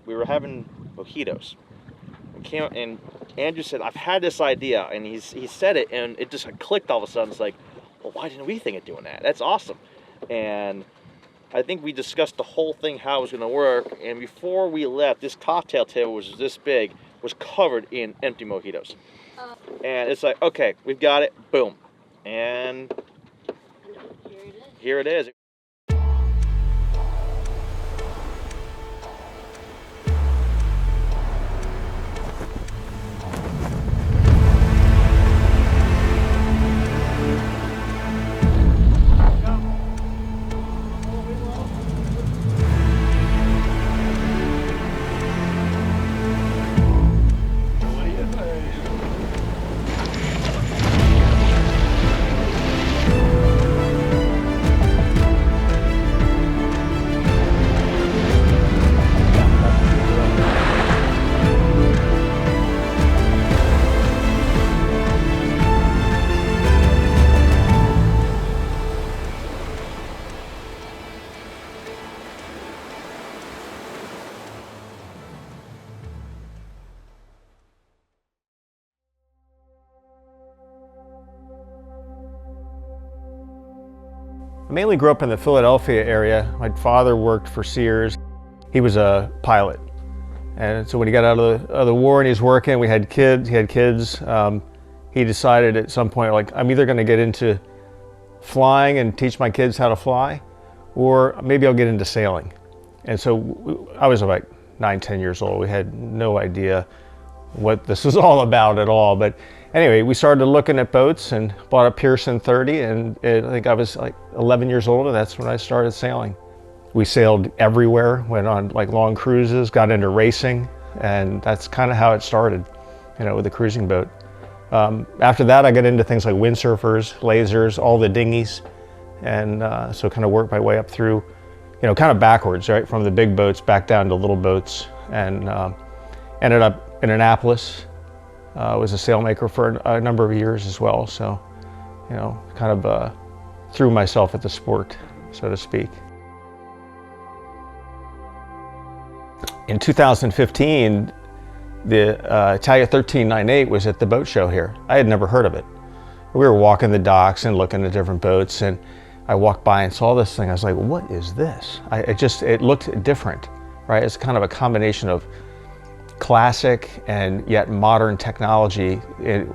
we were having mojitos. And Andrew said, I've had this idea, and he said it, and it just clicked all of a sudden. It's like, well, why didn't we think of doing that? That's awesome. And I think we discussed the whole thing, how it was going to work, and before we left, this cocktail table, which was this big, was covered in empty mojitos. And it's like, okay, we've got it, boom. And here it is. I mainly grew up in the Philadelphia area. My father worked for Sears. He was a pilot. And so when he got out of the war and he was working, he had kids. He decided at some point, like, I'm either gonna get into flying and teach my kids how to fly, or maybe I'll get into sailing. And so I was about 9, 10 years old. We had no idea what this was all about at all. But anyway, we started looking at boats and bought a Pearson 30, and I think I was like 11 years old, and that's when I started sailing. We sailed everywhere, went on like long cruises, got into racing, and that's kind of how it started, you know, with the cruising boat. After that, I got into things like windsurfers, lasers, all the dinghies, and so kind of worked my way up through, you know, kind of backwards, right, from the big boats back down to little boats, and ended up in Annapolis. Was a sailmaker for a number of years as well, so, you know, kind of threw myself at the sport, so to speak. In 2015, the Italia 1398 was at the boat show here. I had never heard of it. We were walking the docks and looking at different boats, and I walked by and saw this thing. I was like, what is this? It looked different, right? It's kind of a combination of classic and yet modern technology in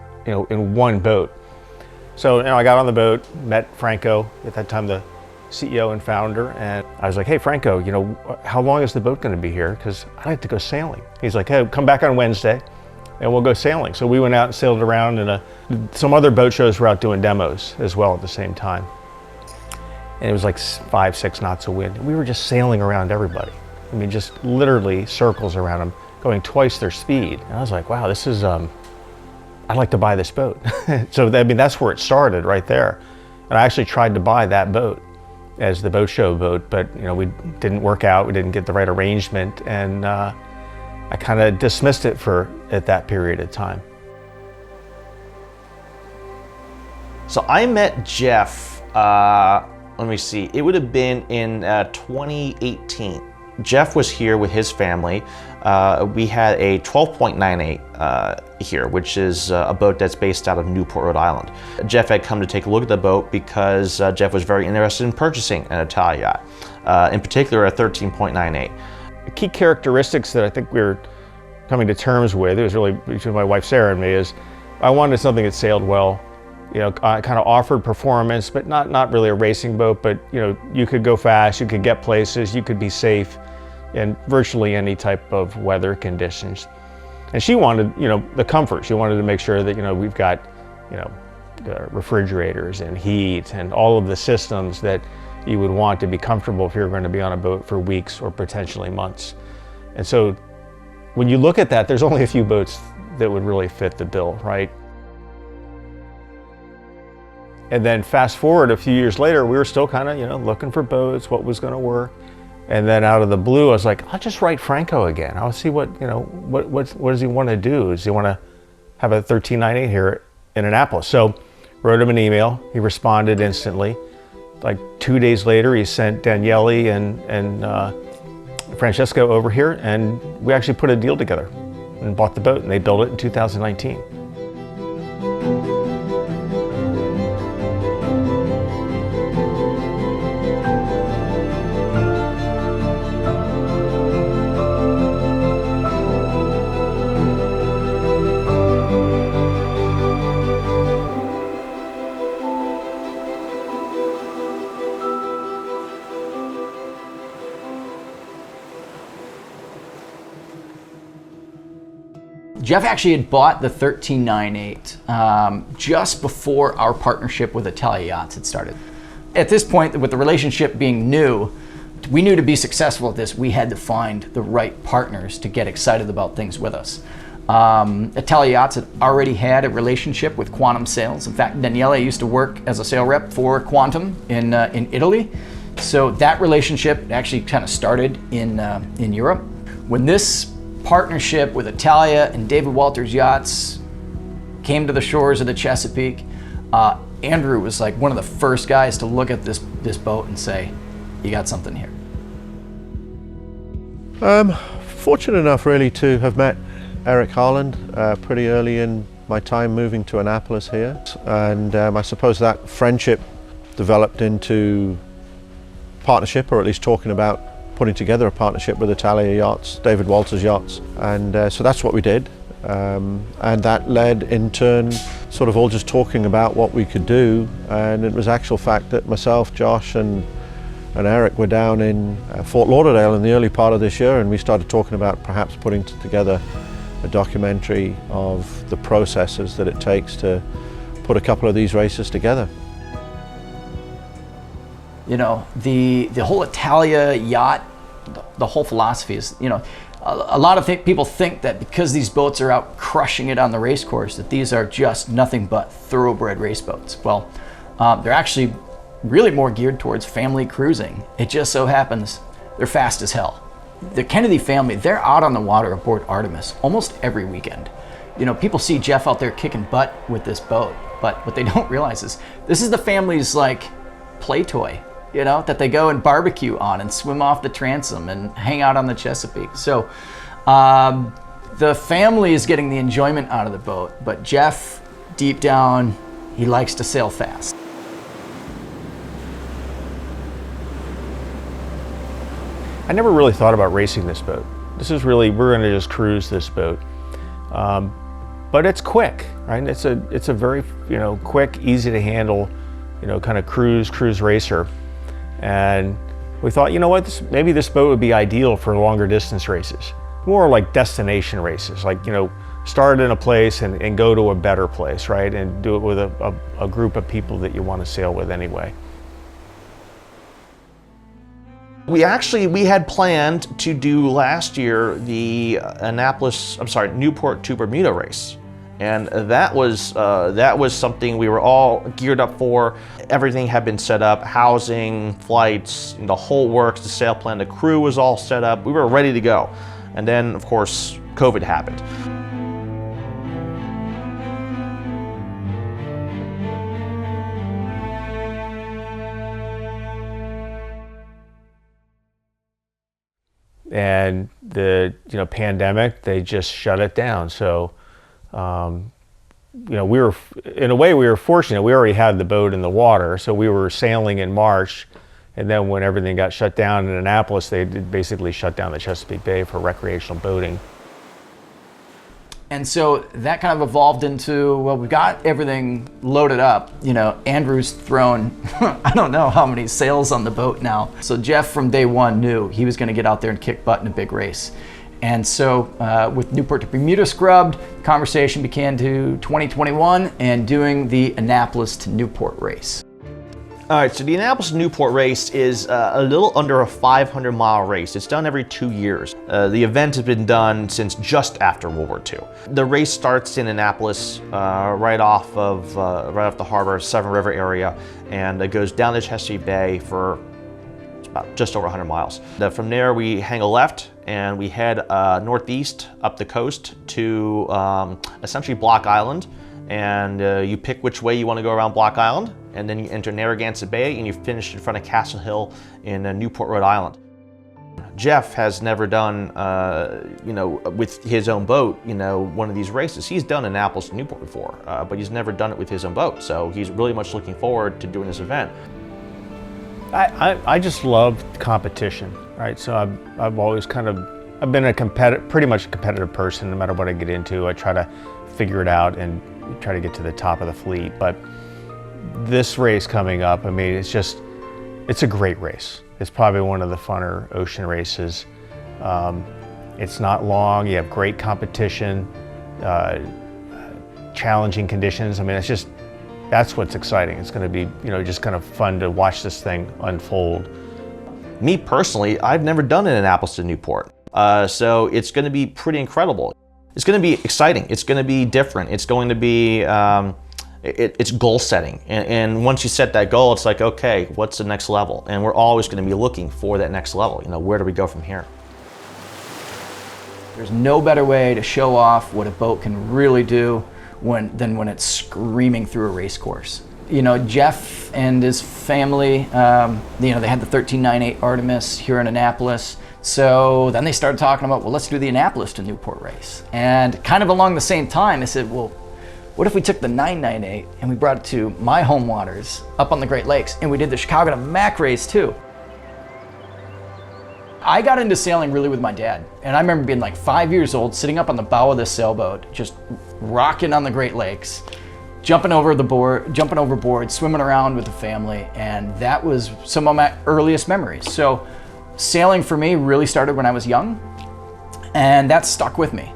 one boat. So, you know, I got on the boat, met Franco, at that time the CEO and founder, and I was like, hey Franco, you know, how long is the boat going to be here? Because I'd like to go sailing. He's like, hey, come back on Wednesday and we'll go sailing. So we went out and sailed around, and some other boat shows were out doing demos as well at the same time. And it was like 5, 6 knots of wind. We were just sailing around everybody. I mean, just literally circles around them, going twice their speed. And I was like, wow, this is, I'd like to buy this boat. So, I mean, that's where it started, right there. And I actually tried to buy that boat as the boat show boat, but, you know, we didn't work out, we didn't get the right arrangement, and I kind of dismissed it at that period of time. So I met Jeff, let me see, it would have been in 2018. Jeff was here with his family. We had a 12.98 here, which is a boat that's based out of Newport, Rhode Island. Jeff had come to take a look at the boat because Jeff was very interested in purchasing an Italia Yacht, in particular a 13.98. Key characteristics that I think we were coming to terms with, it was really between my wife Sarah and me, is I wanted something that sailed well. You know, kind of offered performance, but not really a racing boat, but, you know, you could go fast, you could get places, you could be safe in virtually any type of weather conditions. And she wanted, you know, the comfort. She wanted to make sure that, you know, we've got, you know, refrigerators and heat and all of the systems that you would want to be comfortable if you're going to be on a boat for weeks or potentially months. And so when you look at that, there's only a few boats that would really fit the bill, right? And then fast forward a few years later, we were still kind of, you know, looking for boats, what was going to work. And then out of the blue, I was like, I'll just write Franco again. I'll see what, you know, what does he want to do? Does he want to have a 1398 here in Annapolis? So wrote him an email. He responded instantly. Like 2 days later, he sent Daniele and Francesco over here, and we actually put a deal together and bought the boat, and they built it in 2019. Jeff actually had bought the 1398 just before our partnership with Italia Yachts had started. At this point, with the relationship being new, we knew to be successful at this, we had to find the right partners to get excited about things with us. Italia Yachts had already had a relationship with Quantum Sales. In fact, Daniele used to work as a sale rep for Quantum in Italy. So that relationship actually kind of started in Europe. When this partnership with Italia and David Walters Yachts came to the shores of the Chesapeake, Andrew was like one of the first guys to look at this boat and say, you got something here. Fortunate enough really to have met Eric Harland pretty early in my time moving to Annapolis here, and I suppose that friendship developed into partnership, or at least talking about putting together a partnership with Italia Yachts, David Walters Yachts, and so that's what we did, and that led in turn sort of all just talking about what we could do, and it was actual fact that myself, Josh and Eric were down in Fort Lauderdale in the early part of this year, and we started talking about perhaps putting together a documentary of the processes that it takes to put a couple of these races together. You know, the whole Italia Yacht, the whole philosophy is, you know, a lot of people think that because these boats are out crushing it on the race course, that these are just nothing but thoroughbred race boats. Well, they're actually really more geared towards family cruising. It just so happens they're fast as hell. The Kennedy family, they're out on the water aboard ARTEMIS almost every weekend. You know, people see Jeff out there kicking butt with this boat, but what they don't realize is this is the family's like play toy, you know, that they go and barbecue on and swim off the transom and hang out on the Chesapeake. So the family is getting the enjoyment out of the boat, but Jeff, deep down, he likes to sail fast. I never really thought about racing this boat. This is really, we're gonna just cruise this boat. But it's quick, right? It's a very, you know, quick, easy to handle, you know, kind of cruise racer. And we thought, you know what, maybe this boat would be ideal for longer distance races. More like destination races, like, you know, start in a place and go to a better place, right? And do it with a group of people that you want to sail with anyway. We had planned to do last year the Newport to Bermuda race. And that was something we were all geared up for. Everything had been set up, housing, flights, the whole works, the sail plan, the crew was all set up. We were ready to go. And then, of course, COVID happened. And the pandemic, they just shut it down. So, we were, in a way, we were fortunate. We already had the boat in the water, so we were sailing in March. And then when everything got shut down in Annapolis, they basically shut down the Chesapeake Bay for recreational boating. And so that kind of evolved into, well, we've got everything loaded up. You know, Andrew's thrown, I don't know how many sails on the boat now. So Jeff from day one knew he was gonna get out there and kick butt in a big race. And so with Newport to Bermuda scrubbed, conversation began to 2021 and doing the Annapolis to Newport race. All right, so the Annapolis to Newport race is a little under a 500-mile race. It's done every 2 years. The event has been done since just after World War II. The race starts in Annapolis, right off the harbor, Severn River area, and it goes down the Chesapeake Bay for about just over 100 miles. From there, we hang a left and we head northeast up the coast to essentially Block Island. And you pick which way you want to go around Block Island, and then you enter Narragansett Bay and you finish in front of Castle Hill in Newport, Rhode Island. Jeff has never done, with his own boat, one of these races. He's done Annapolis and Newport before, but he's never done it with his own boat. So he's really much looking forward to doing this event. I just love competition, right? So I've always I've been pretty much a competitive person. No matter what I get into, I try to figure it out and try to get to the top of the fleet. But this race coming up, I mean, it's a great race. It's probably one of the funner ocean races. It's not long, you have great competition, challenging conditions. I mean, that's what's exciting. It's gonna be, just kind of fun to watch this thing unfold. Me personally, I've never done an Annapolis to Newport. So it's gonna be pretty incredible. It's gonna be exciting, it's gonna be different, it's going to be, it's goal setting, and once you set that goal, it's like, okay, what's the next level? And we're always going to be looking for that next level. Where do we go from here? There's no better way to show off what a boat can really do than when it's screaming through a race course. Jeff and his family, they had the 1398 Artemis here in Annapolis. So then they started talking about, well, let's do the Annapolis to Newport race. And kind of along the same time, I said, well, what if we took the 998 and we brought it to my home waters up on the Great Lakes, and we did the Chicago to Mac race too? I got into sailing really with my dad, and I remember being like 5 years old, sitting up on the bow of this sailboat, just rocking on the Great Lakes, jumping overboard, swimming around with the family, and that was some of my earliest memories. So sailing for me really started when I was young, and that stuck with me.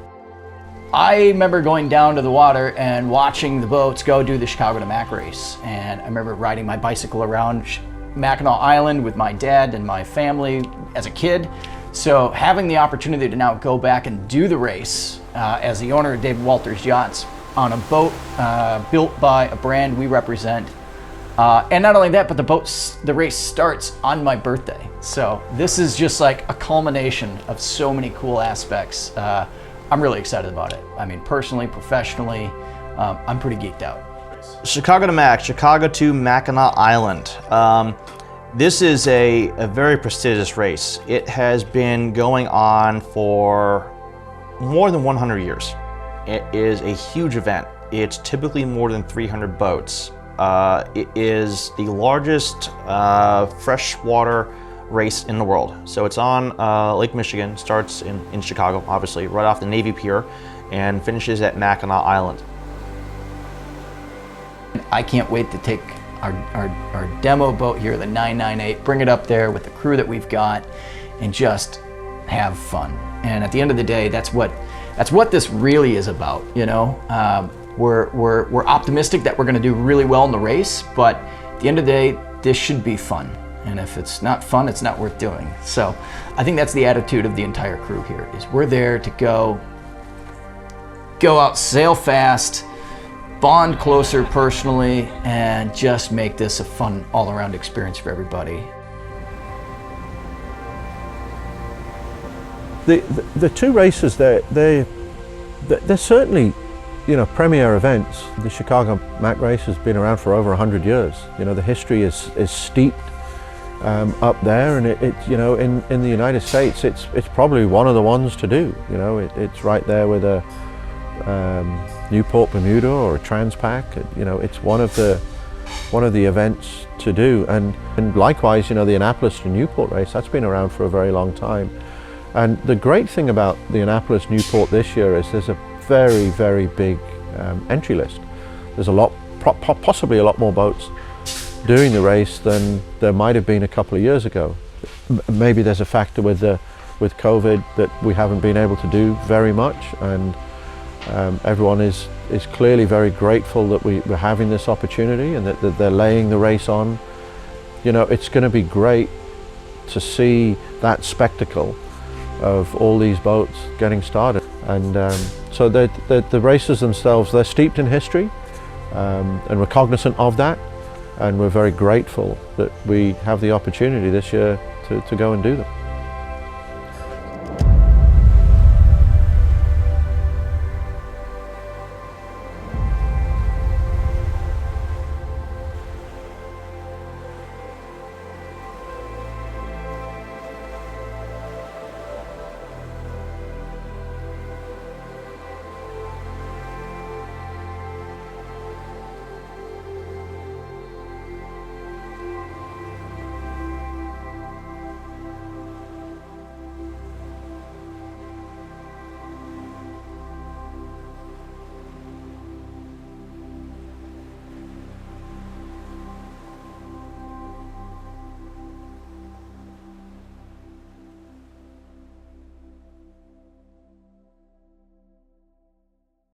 I remember going down to the water and watching the boats go do the Chicago to Mac race. And I remember riding my bicycle around Mackinac Island with my dad and my family as a kid. So having the opportunity to now go back and do the race as the owner of David Walters Yachts on a boat built by a brand we represent. And not only that, but the race starts on my birthday. So this is just like a culmination of so many cool aspects. I'm really excited about it. I mean, personally, professionally, I'm pretty geeked out. Chicago to Mac, Chicago to Mackinac Island. This is a very prestigious race. It has been going on for more than 100 years. It is a huge event. It's typically more than 300 boats. It is the largest freshwater race in the world. So it's on Lake Michigan, starts in Chicago, obviously, right off the Navy Pier, and finishes at Mackinac Island. I can't wait to take our demo boat here, the 998, bring it up there with the crew that we've got, and just have fun. And at the end of the day, that's what this really is about. We're optimistic that we're going to do really well in the race, but at the end of the day, this should be fun. And if it's not fun, it's not worth doing. So I think that's the attitude of the entire crew here, is we're there to go out, sail fast, bond closer personally, and just make this a fun all-around experience for everybody. The two races, they're certainly, premier events. The Chicago Mac race has been around for over 100 years. The history is steeped up there, and in the United States, it's probably one of the ones to do. It's right there with a Newport Bermuda or a Transpac. It's one of the events to do, and likewise, the Annapolis to Newport race, that's been around for a very long time. And the great thing about the Annapolis Newport this year is there's a very, very big entry list. There's possibly a lot more boats doing the race than there might have been a couple of years ago. Maybe there's a factor with COVID that we haven't been able to do very much, and everyone is clearly very grateful that we're having this opportunity and that they're laying the race on. It's going to be great to see that spectacle of all these boats getting started. And so the races themselves, they're steeped in history, and we're cognizant of that. And we're very grateful that we have the opportunity this year to go and do them.